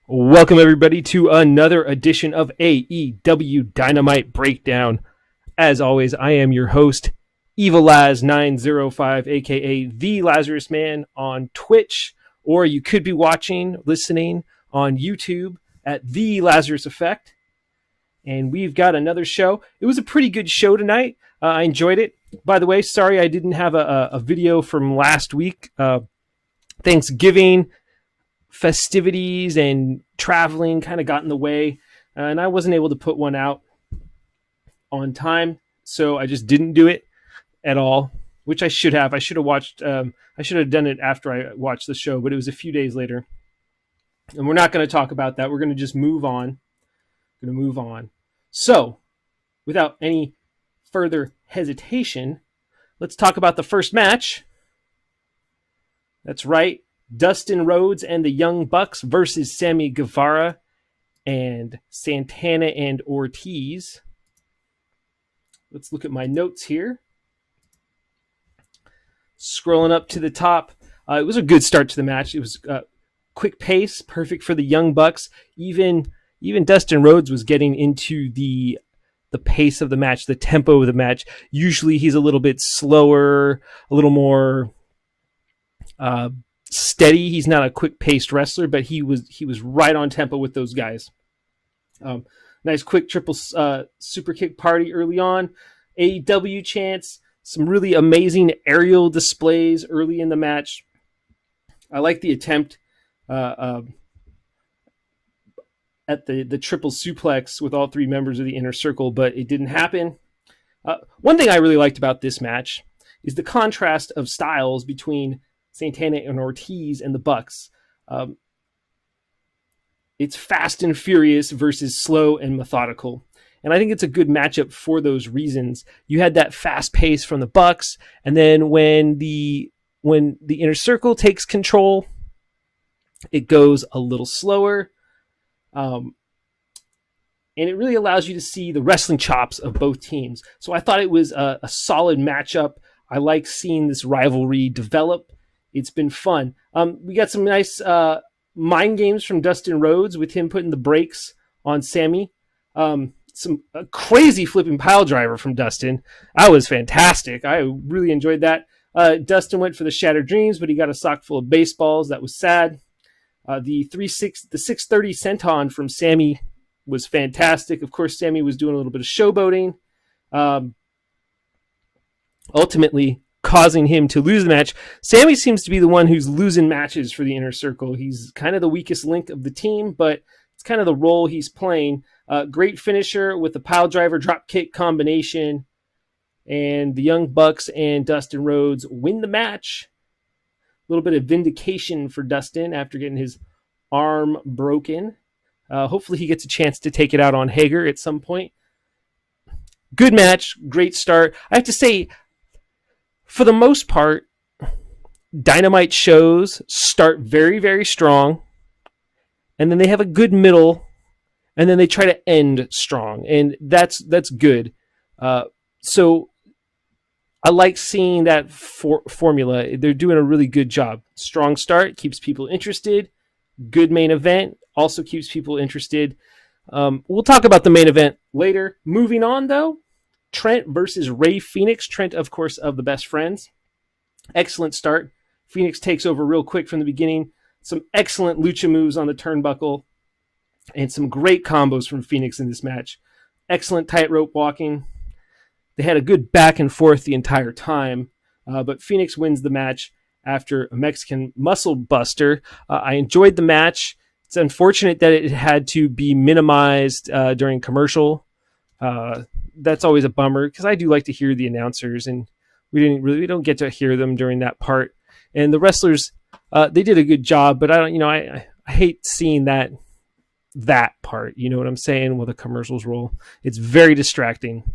Welcome, everybody, to another edition of AEW Dynamite Breakdown. As always, I am your host, EvilLaz905, aka The Lazarus Man on Twitch, or you could be listening on YouTube at The Lazarus Effect. And we've got another show. It was a pretty good show tonight. I enjoyed it. By the way, sorry I didn't have a video from last week. Thanksgiving festivities and traveling kind of got in the way, and I wasn't able to put one out on time, so I just didn't do it at all, which I should have. I should have done it after I watched the show, but it was a few days later, and we're not going to talk about that. We're going to just move on. So, without any further hesitation, let's talk about the first match. That's right. Dustin Rhodes and the Young Bucks versus Sammy Guevara and Santana and Ortiz. Let's look at my notes here. Scrolling up to the top. It was a good start to the match. It was quick pace, perfect for the Young Bucks. Even Dustin Rhodes was getting into the pace of the match, the tempo of the match. Usually he's a little bit slower, a little more steady. He's not a quick-paced wrestler, but he was right on tempo with those guys. Nice quick triple super kick party early on. AEW chants, some really amazing aerial displays early in the match. I like the attempt at the triple suplex with all three members of the Inner Circle, but it didn't happen. One thing I really liked about this match is the contrast of styles between Santana and Ortiz and the Bucks. It's fast and furious versus slow and methodical. And I think it's a good matchup for those reasons. You had that fast pace from the Bucks, and then when the Inner Circle takes control, it goes a little slower. And it really allows you to see the wrestling chops of both teams. So I thought it was a solid matchup. I like seeing this rivalry develop. It's been fun. We got some nice mind games from Dustin Rhodes with him putting the brakes on Sammy. Some crazy flipping pile driver from Dustin. That was fantastic. I really enjoyed that. Dustin went for the Shattered Dreams, but he got a sock full of baseballs. That was sad. The 630 senton from Sammy was fantastic. Of course, Sammy was doing a little bit of showboating. Ultimately, causing him to lose the match. Sammy seems to be the one who's losing matches for the Inner Circle. He's kind of the weakest link of the team, but it's kind of the role he's playing. Great finisher with the pile driver drop kick combination, and the Young Bucks and Dustin Rhodes win the match. A little bit of vindication for Dustin after getting his arm broken. Hopefully he gets a chance to take it out on Hagar at some point. Good match, great start. I have to say, for the most part, Dynamite shows start very, very strong, and then they have a good middle, and then they try to end strong, and that's good. So I like seeing that formula. They're doing a really good job. Strong start keeps people interested. Good main event also keeps people interested. We'll talk about the main event later. Moving on, though. Trent versus Rey Fenix. Trent, of course, of the Best Friends. Excellent start. Phoenix takes over real quick from the beginning. Some excellent lucha moves on the turnbuckle. And some great combos from Phoenix in this match. Excellent tightrope walking. They had a good back and forth the entire time. But Phoenix wins the match after a Mexican muscle buster. I enjoyed the match. It's unfortunate that it had to be minimized during commercial. That's always a bummer because I do like to hear the announcers, and we don't get to hear them during that part. And the wrestlers, they did a good job, but I hate seeing that part. You know what I'm saying? With the commercials roll, it's very distracting.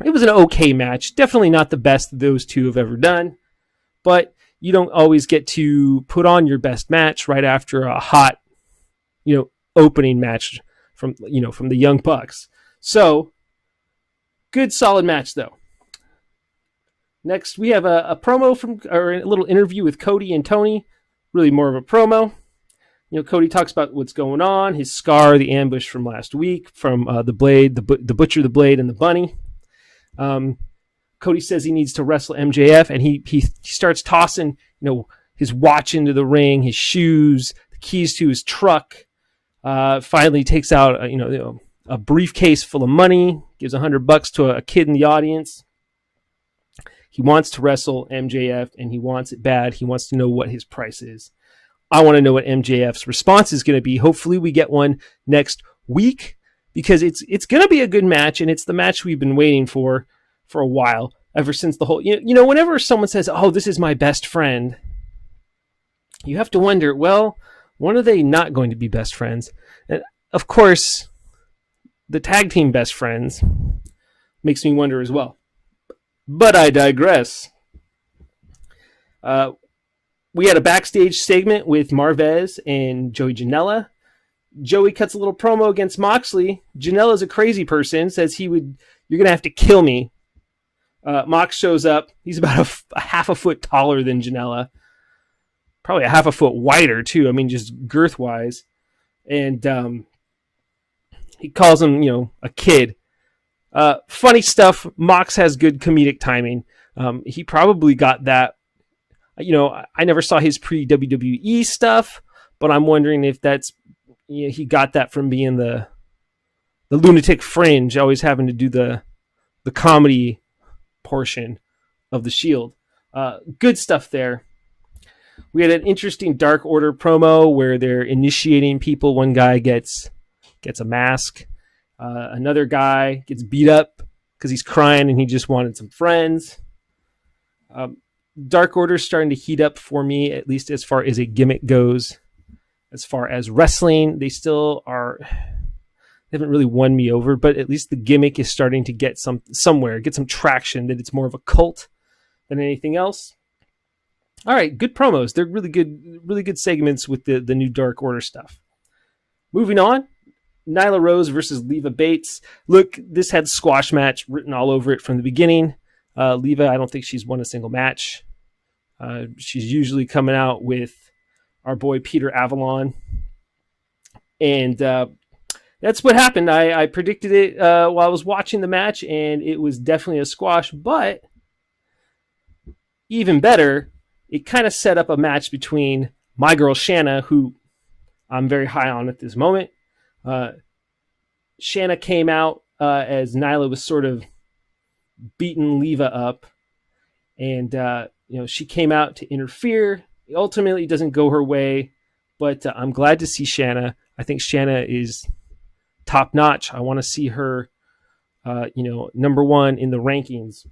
It was an okay match, definitely not the best those two have ever done, but you don't always get to put on your best match right after a hot, opening match from the Young Bucks. So. Good, solid match, though. Next, we have a promo or a little interview with Cody and Tony. Really more of a promo. Cody talks about what's going on, his scar, the ambush from last week, from the Blade, the Butcher, the Blade, and the Bunny. Cody says he needs to wrestle MJF, and he starts tossing, his watch into the ring, his shoes, the keys to his truck. Finally takes out, a briefcase full of money, gives $100 to a kid in the audience. He wants to wrestle MJF, and he wants it bad. He wants to know what his price is. I want to know what MJF's response is going to be. Hopefully we get one next week, because it's going to be a good match, and it's the match we've been waiting for a while, ever since the whole, whenever someone says, oh, this is my best friend, you have to wonder, well, when are they not going to be best friends? And of course, the tag team best friends makes me wonder as well. But I digress. We had a backstage segment with Marvez and Joey Janela. Joey cuts a little promo against Moxley. Janela's a crazy person, says you're going to have to kill me. Mox shows up. He's about a half a foot taller than Janela. Probably a half a foot wider, too. I mean, just girth-wise. And he calls him, a kid. Funny stuff. Mox has good comedic timing. He probably got that. I never saw his pre-WWE stuff, but I'm wondering if that's, he got that from being the lunatic fringe, always having to do the comedy portion of the Shield. Good stuff there. We had an interesting Dark Order promo where they're initiating people. One guy gets a mask. Another guy gets beat up because he's crying and he just wanted some friends. Dark Order's starting to heat up for me, at least as far as a gimmick goes. As far as wrestling, they still are. They haven't really won me over, but at least the gimmick is starting to get some traction, that it's more of a cult than anything else. All right, good promos. They're really good segments with the new Dark Order stuff. Moving on, Nyla Rose versus Leva Bates. Look, this had squash match written all over it from the beginning. Leva, I don't think she's won a single match. She's usually coming out with our boy Peter Avalon. And that's what happened. I predicted it while I was watching the match, and it was definitely a squash. But even better, it kind of set up a match between my girl Shanna, who I'm very high on at this moment. Shanna came out as Nyla was sort of beating Leva up, and she came out to interfere. Ultimately, it doesn't go her way, but I'm glad to see Shanna. I think Shanna is top notch. I want to see her, number one in the rankings.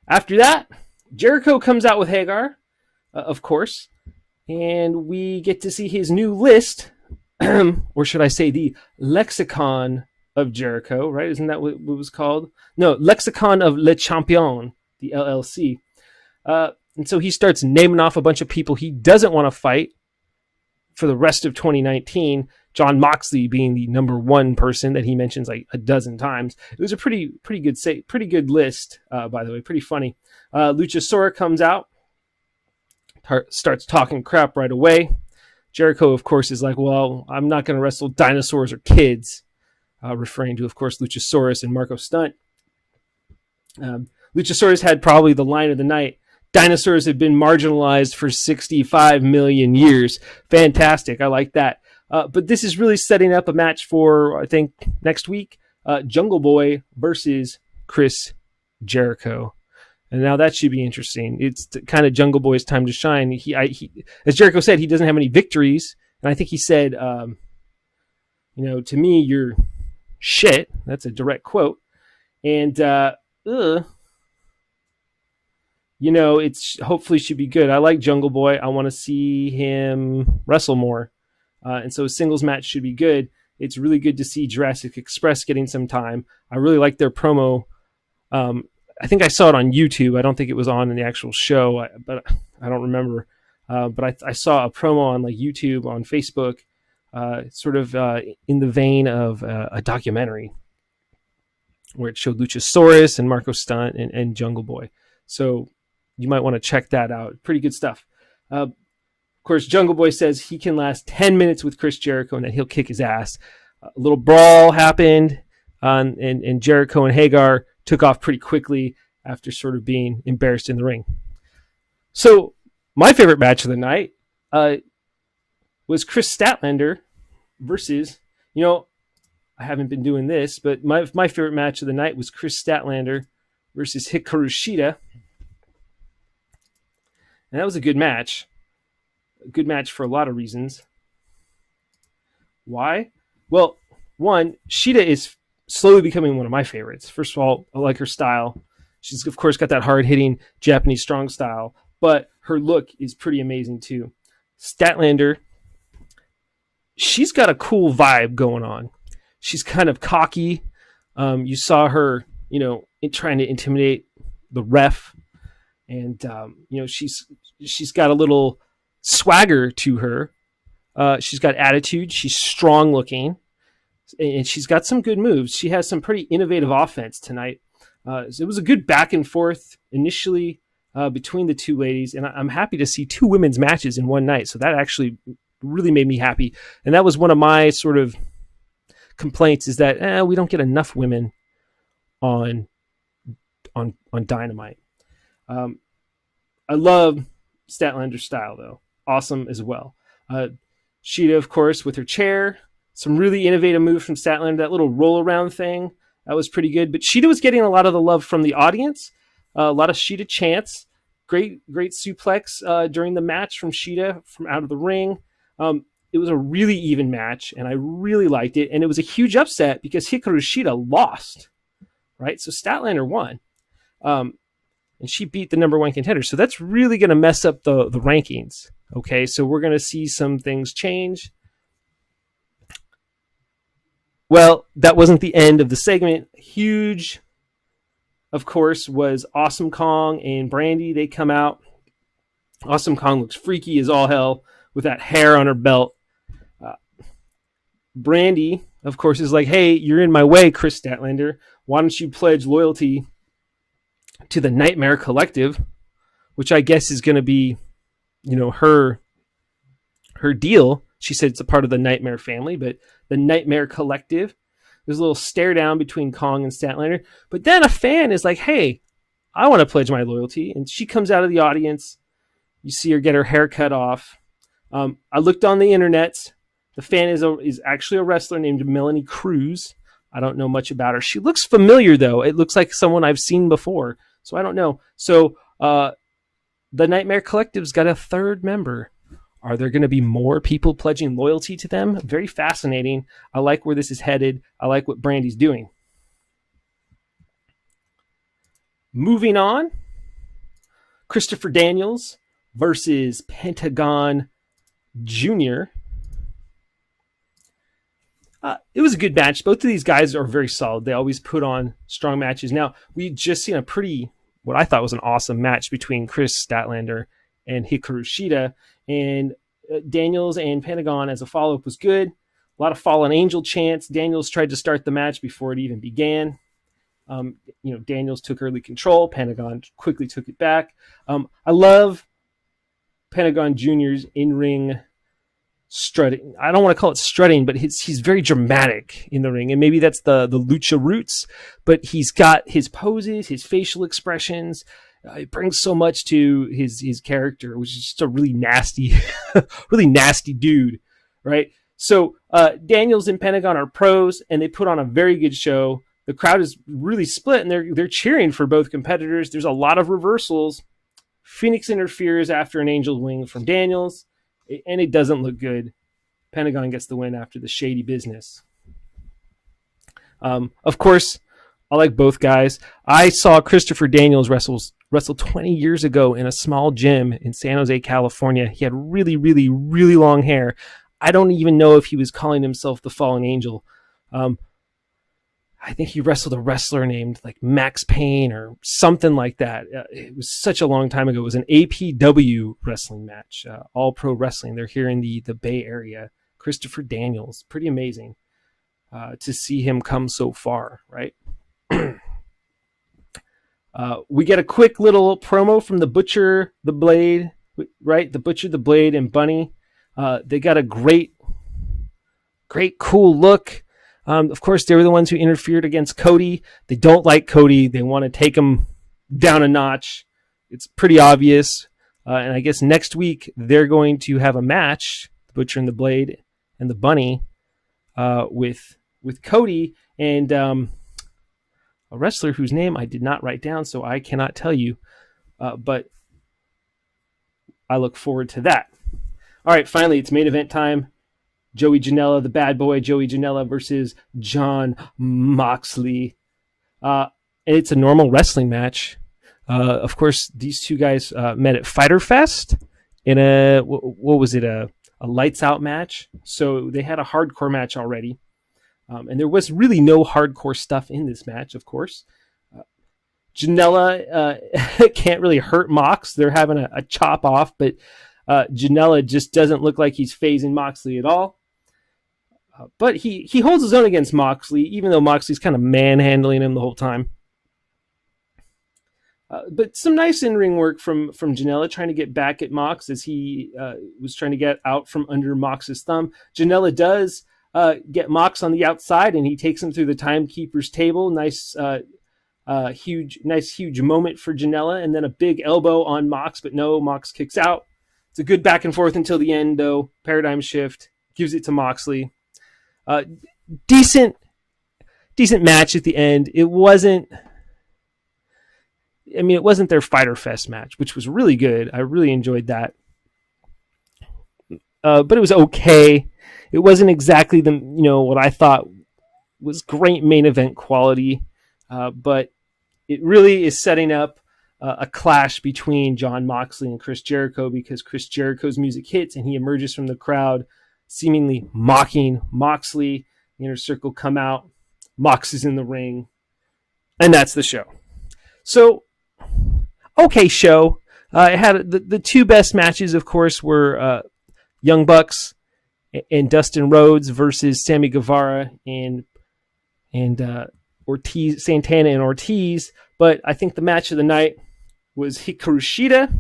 After that, Jericho comes out with Hagar, of course, and we get to see his new list, or should I say the lexicon of Jericho, right? Isn't that what it was called? No, Lexicon of Le Champion, the LLC. And so he starts naming off a bunch of people he doesn't want to fight for the rest of 2019. John Moxley being the number one person that he mentions like a dozen times. It was a pretty good list, by the way, pretty funny. Luchasaurus comes out, starts talking crap right away. Jericho, of course, is like, well, I'm not going to wrestle dinosaurs or kids, referring to, of course, Luchasaurus and Marco Stunt. Luchasaurus had probably the line of the night. Dinosaurs have been marginalized for 65 million years. Fantastic. I like that. But this is really setting up a match for, I think, next week. Jungle Boy versus Chris Jericho. And now that should be interesting. It's kind of Jungle Boy's time to shine. He, as Jericho said, he doesn't have any victories. And I think he said, to me, you're shit. That's a direct quote. And, it's hopefully should be good. I like Jungle Boy. I want to see him wrestle more. And so a singles match should be good. It's really good to see Jurassic Express getting some time. I really like their promo. I think I saw it on YouTube. I don't think it was on in the actual show, but I don't remember. But I saw a promo on like YouTube, on Facebook, sort of in the vein of a documentary where it showed Luchasaurus and Marco Stunt and Jungle Boy. So you might want to check that out. Pretty good stuff. Of course, Jungle Boy says he can last 10 minutes with Chris Jericho and then he'll kick his ass. A little brawl happened, and Jericho and Hagar took off pretty quickly after sort of being embarrassed in the ring. So my favorite match of the night was Chris Statlander versus, I haven't been doing this, but my favorite match of the night was Chris Statlander versus Hikaru Sheeta. And that was a good match. A good match for a lot of reasons. Why? Well, one, Sheeta is slowly becoming one of my favorites. First of all, I like her style. She's, of course, got that hard-hitting Japanese strong style, but her look is pretty amazing, too. Statlander, she's got a cool vibe going on. She's kind of cocky. You saw her, trying to intimidate the ref. And, she's got a little swagger to her. She's got attitude. She's strong looking. And she's got some good moves. She has some pretty innovative offense tonight. So it was a good back and forth initially between the two ladies. And I'm happy to see two women's matches in one night. So that actually really made me happy. And that was one of my sort of complaints, is that we don't get enough women on Dynamite. I love Statlander's style, though. Awesome as well. Sheeta, of course, with her chair. Some really innovative moves from Statlander. That little roll around thing, that was pretty good. But Sheeta was getting a lot of the love from the audience. A lot of Sheeta chants. Great suplex during the match from Sheeta from out of the ring. It was a really even match, and I really liked it. And it was a huge upset because Hikaru Sheeta lost, right? So Statlander won. And she beat the number one contender. So that's really going to mess up the rankings. Okay, so we're going to see some things change. Well, that wasn't the end of the segment. Huge, of course, was Awesome Kong and Brandy. They come out. Awesome Kong looks freaky as all hell with that hair on her belt. Brandy, of course, is like, hey, you're in my way, Chris Statlander. Why don't you pledge loyalty to the Nightmare Collective, which I guess is going to be, her deal. She said it's a part of the Nightmare family, but the Nightmare Collective. There's a little stare down between Kong and Statlander. But then a fan is like, hey, I want to pledge my loyalty. And she comes out of the audience. You see her get her hair cut off. I looked on the internet. The fan is actually a wrestler named Melanie Cruz. I don't know much about her. She looks familiar, though. It looks like someone I've seen before. So I don't know. So the Nightmare Collective's got a third member. Are there going to be more people pledging loyalty to them? Very fascinating. I like where this is headed. I like what Brandy's doing. Moving on. Christopher Daniels versus Pentagon Jr. It was a good match. Both of these guys are very solid. They always put on strong matches. Now, we just seen what I thought was an awesome match between Chris Statlander and Hikaru Sheeta. And Daniels and Pentagon as a follow-up was good. A lot of Fallen Angel chants. Daniels tried to start the match before it even began. Daniels took early control. Pentagon quickly took it back. I love Pentagon Jr.'s in-ring strutting. I don't want to call it strutting, but he's very dramatic in the ring. And maybe that's the lucha roots, but he's got his poses, his facial expressions. It brings so much to his character, which is just a really nasty, really nasty dude, right? So Daniels and Pentagon are pros, and they put on a very good show. The crowd is really split, and they're cheering for both competitors. There's a lot of reversals. Phoenix interferes after an angel wing from Daniels, and it doesn't look good. Pentagon gets the win after the shady business. Of course, I like both guys. I saw Christopher Daniels wrestle 20 years ago in a small gym in San Jose, California. He had really, really, really long hair. I don't even know if he was calling himself the Fallen Angel. I think he wrestled a wrestler named like Max Payne or something like that. It was such a long time ago. It was an APW wrestling match, All Pro Wrestling. They're here in the Bay Area. Christopher Daniels, pretty amazing to see him come so far, right? We get a quick little promo from the Butcher, the Blade, right? The Butcher, the Blade, and Bunny. They got a great, cool look. Of course, they were the ones who interfered against Cody. They don't like Cody. They want to take him down a notch. It's pretty obvious. And I guess next week they're going to have a match, the Butcher and the Blade and the Bunny, with Cody and a wrestler whose name I did not write down, so I cannot tell you. But I look forward to that. All right, finally, it's main event time. Joey Janela, the bad boy, Joey Janela versus Jon Moxley. And it's a normal wrestling match. Of course, these two guys met at Fyter Fest in a lights out match. So they had a hardcore match already. And there was really no hardcore stuff in this match, of course. Janela can't really hurt Mox. They're having a chop off, but Janela just doesn't look like he's phasing Moxley at all. But he holds his own against Moxley, even though Moxley's kind of manhandling him the whole time. But some nice in-ring work from Janela, trying to get back at Mox as he was trying to get out from under Mox's thumb. Janela does get Mox on the outside, and he takes him through the timekeeper's table. Nice huge moment for Janela, and then a big elbow on Mox, but no, Mox kicks out. It's a good back and forth until the end, though. Paradigm shift, gives it to Moxley. Decent match at the end. It wasn't their Fyter Fest match, which was really good. I really enjoyed that. But it was okay. It wasn't exactly what I thought was great main event quality. But it really is setting up a clash between Jon Moxley and Chris Jericho, because Chris Jericho's music hits and he emerges from the crowd seemingly mocking Moxley. The Inner Circle come out. Mox is in the ring. And that's the show. So, okay show. It had the two best matches, of course, were Young Bucks and Dustin Rhodes versus Sammy Guevara and Ortiz, Santana and Ortiz. But I think the match of the night was Hikaru Shida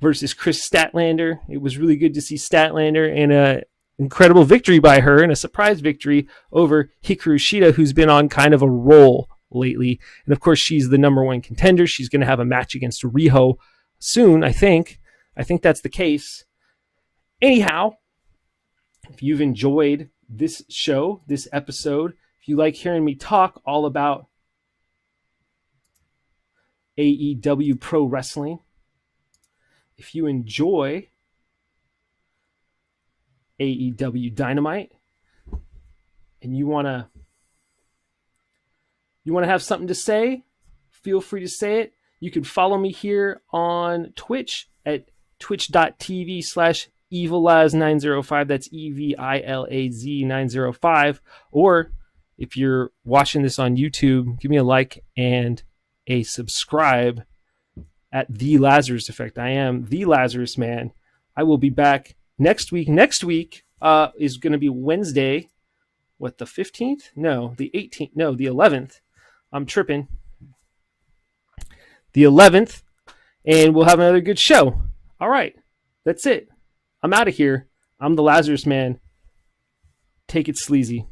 versus Chris Statlander. It was really good to see Statlander and an incredible victory by her, and a surprise victory over Hikaru Shida, who's been on kind of a roll lately. And of course, she's the number one contender. She's going to have a match against Riho soon, I think. I think that's the case. Anyhow, if you've enjoyed this show, this episode, if you like hearing me talk all about AEW Pro Wrestling, if you enjoy AEW Dynamite, and you want to have something to say, feel free to say it. You can follow me here on Twitch at twitch.tv/EvilAz905. That's EVILAZ 905. Or if you're watching this on YouTube, give me a like and a subscribe at The Lazarus Effect. I am The Lazarus Man. I will be back next week. Next week is going to be Wednesday. What, the 15th? No, the 18th. No, the 11th. I'm tripping. The 11th. And we'll have another good show. All right. That's it. I'm out of here. I'm The Lazarus Man. Take it sleazy.